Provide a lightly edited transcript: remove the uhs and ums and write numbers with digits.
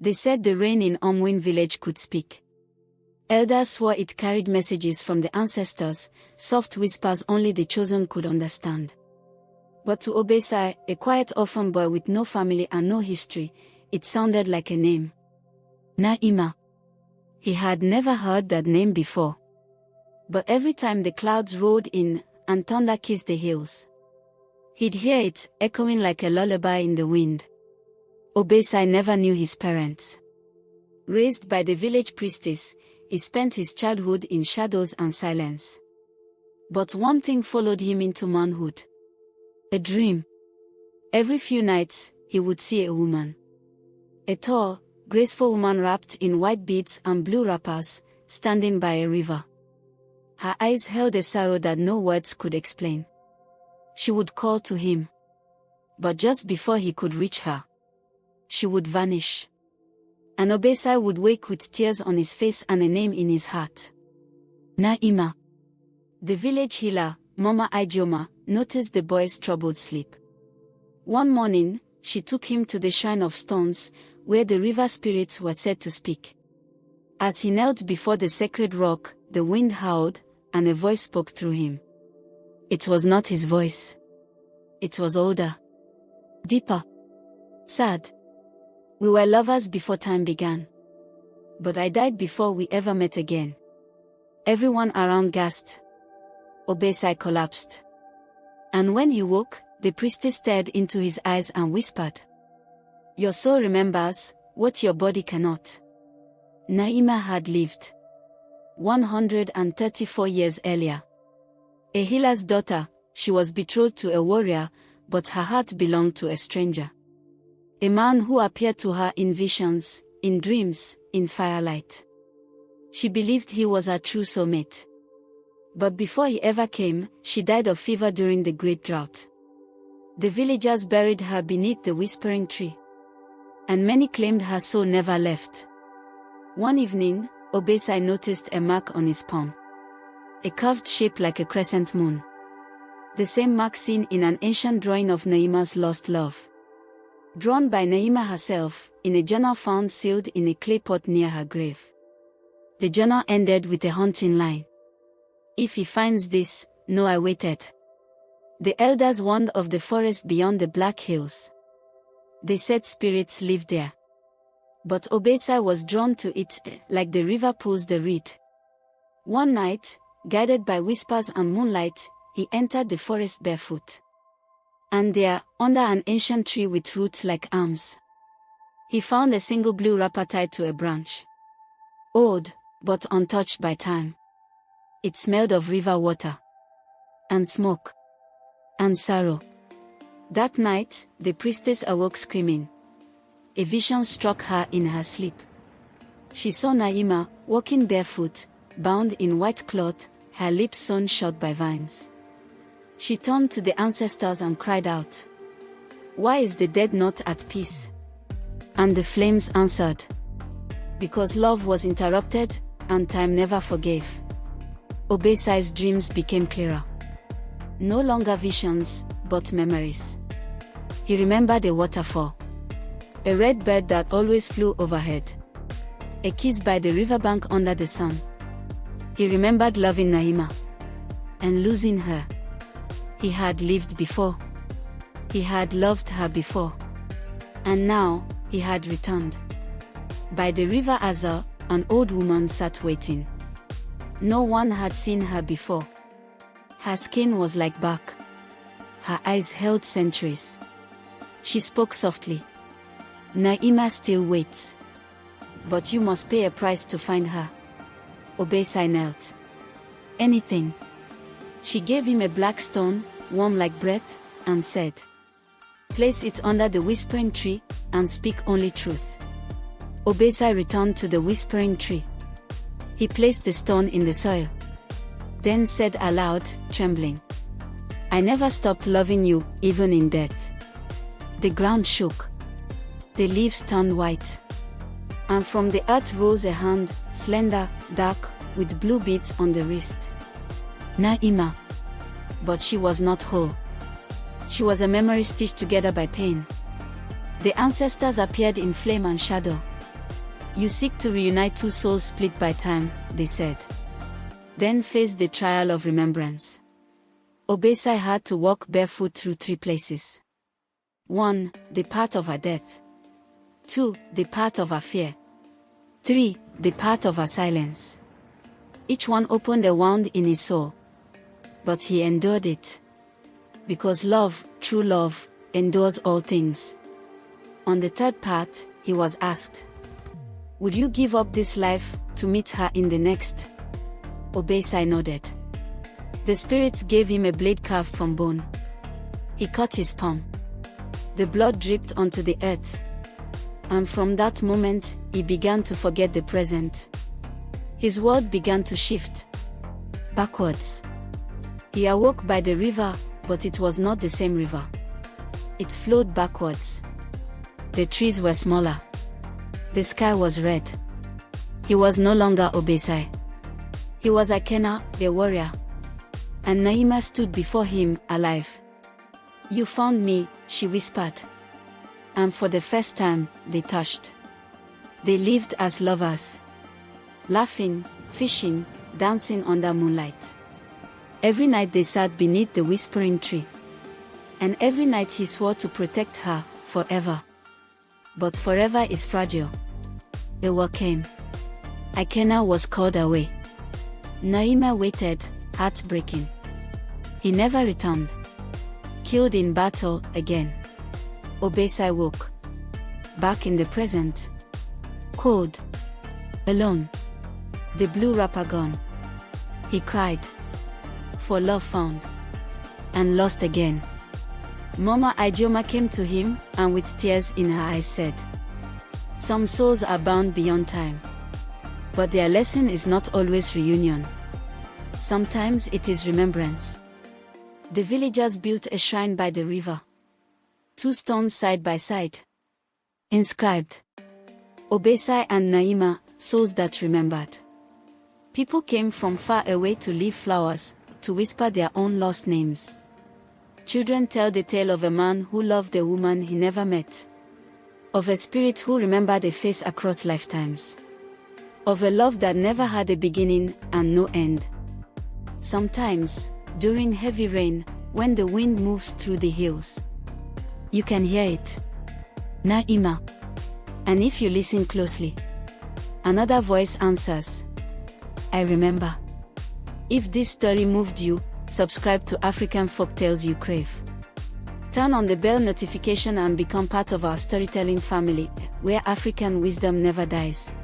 They said the rain in Omwin village could speak. Elders swore it carried messages from the ancestors, soft whispers only the chosen could understand. But to Obesai, a quiet orphan boy with no family and no history, it sounded like a name. Naima. He had never heard that name before. But every time the clouds rolled in and thunder kissed the hills, he'd hear it echoing like a lullaby in the wind. Obesai never knew his parents. Raised by the village priestess, he spent his childhood in shadows and silence. But one thing followed him into manhood. A dream. Every few nights, he would see a woman. A tall, graceful woman wrapped in white beads and blue wrappers, standing by a river. Her eyes held a sorrow that no words could explain. She would call to him. But just before he could reach her, she would vanish. And Obesai would wake with tears on his face and a name in his heart. Naima. The village healer, Mama Ijeoma, noticed the boy's troubled sleep. One morning, she took him to the shrine of stones, where the river spirits were said to speak. As he knelt before the sacred rock, the wind howled, and a voice spoke through him. It was not his voice. It was older. Deeper. Sad. We were lovers before time began. But I died before we ever met again. Everyone around gasped. Obesai collapsed. And when he woke, the priestess stared into his eyes and whispered, "Your soul remembers what your body cannot." Naima had lived 134 years earlier. A healer's daughter, she was betrothed to a warrior, but her heart belonged to a stranger. A man who appeared to her in visions, in dreams, in firelight. She believed he was her true soulmate. But before he ever came, she died of fever during the great drought. The villagers buried her beneath the whispering tree. And many claimed her soul never left. One evening, Obesai noticed a mark on his palm. A curved shape like a crescent moon. The same mark seen in an ancient drawing of Naima's lost love. Drawn by Naima herself, in a journal found sealed in a clay pot near her grave. The journal ended with a haunting line. "If he finds this, know I waited." The elders warned of the forest beyond the Black Hills. They said spirits lived there. But Obesai was drawn to it, like the river pulls the reed. One night, guided by whispers and moonlight, he entered the forest barefoot. And there, under an ancient tree with roots like arms, he found a single blue wrapper tied to a branch. Old, but untouched by time. It smelled of river water. And smoke. And sorrow. That night, the priestess awoke screaming. A vision struck her in her sleep. She saw Naima, walking barefoot, bound in white cloth, her lips sewn shut by vines. She turned to the ancestors and cried out, "Why is the dead not at peace?" And the flames answered, "Because love was interrupted, and time never forgave." Obesai's dreams became clearer. No longer visions, but memories. He remembered a waterfall. A red bird that always flew overhead. A kiss by the riverbank under the sun. He remembered loving Naima. And losing her. He had lived before. He had loved her before. And now, he had returned. By the river Azar, an old woman sat waiting. No one had seen her before. Her skin was like bark. Her eyes held centuries. She spoke softly. "Naima still waits. But you must pay a price to find her." Obesai knelt. "Anything." She gave him a black stone, warm like breath, and said, "Place it under the whispering tree, and speak only truth." Obesai returned to the whispering tree. He placed the stone in the soil. Then said aloud, trembling, "I never stopped loving you, even in death." The ground shook. The leaves turned white. And from the earth rose a hand, slender, dark, with blue beads on the wrist. Naima. But she was not whole. She was a memory stitched together by pain. The ancestors appeared in flame and shadow. You seek to reunite two souls split by time, they said. Then face the trial of remembrance. Obesai had to walk barefoot through 3 places. 1. The path of her death. 2. The path of her fear. 3. The path of her silence. Each one opened a wound in his soul. But he endured it. Because love, true love, endures all things. On the 3rd path, he was asked, would you give up this life to meet her in the next? Obesai nodded. The spirits gave him a blade carved from bone. He cut his palm. The blood dripped onto the earth. And from that moment, he began to forget the present. His world began to shift. Backwards. He awoke by the river, but it was not the same river. It flowed backwards. The trees were smaller. The sky was red. He was no longer Obesai. He was Akena, the warrior. And Naima stood before him, alive. You found me, she whispered. And for the first time, they touched. They lived as lovers. Laughing, fishing, dancing under moonlight. Every night they sat beneath the whispering tree. And every night he swore to protect her, forever. But forever is fragile. The war came. Akena was called away. Naima waited, heartbreaking. He never returned. Killed in battle, again. Obesai woke. Back in the present. Cold. Alone. The blue wrapper gone. He cried. For love found. And lost again. Mama Ijeoma came to him, and with tears in her eyes said, some souls are bound beyond time. But their lesson is not always reunion. Sometimes it is remembrance. The villagers built a shrine by the river. 2 stones side by side. Inscribed. Obesai and Naima, souls that remembered. People came from far away to leave flowers, to whisper their own lost names. Children tell the tale of a man who loved a woman he never met. Of a spirit who remembered a face across lifetimes. Of a love that never had a beginning and no end. Sometimes, during heavy rain, when the wind moves through the hills, you can hear it. Naima. And if you listen closely, another voice answers, I remember. If this story moved you, subscribe to African Folktales you crave. Turn on the bell notification and become part of our storytelling family, where African wisdom never dies.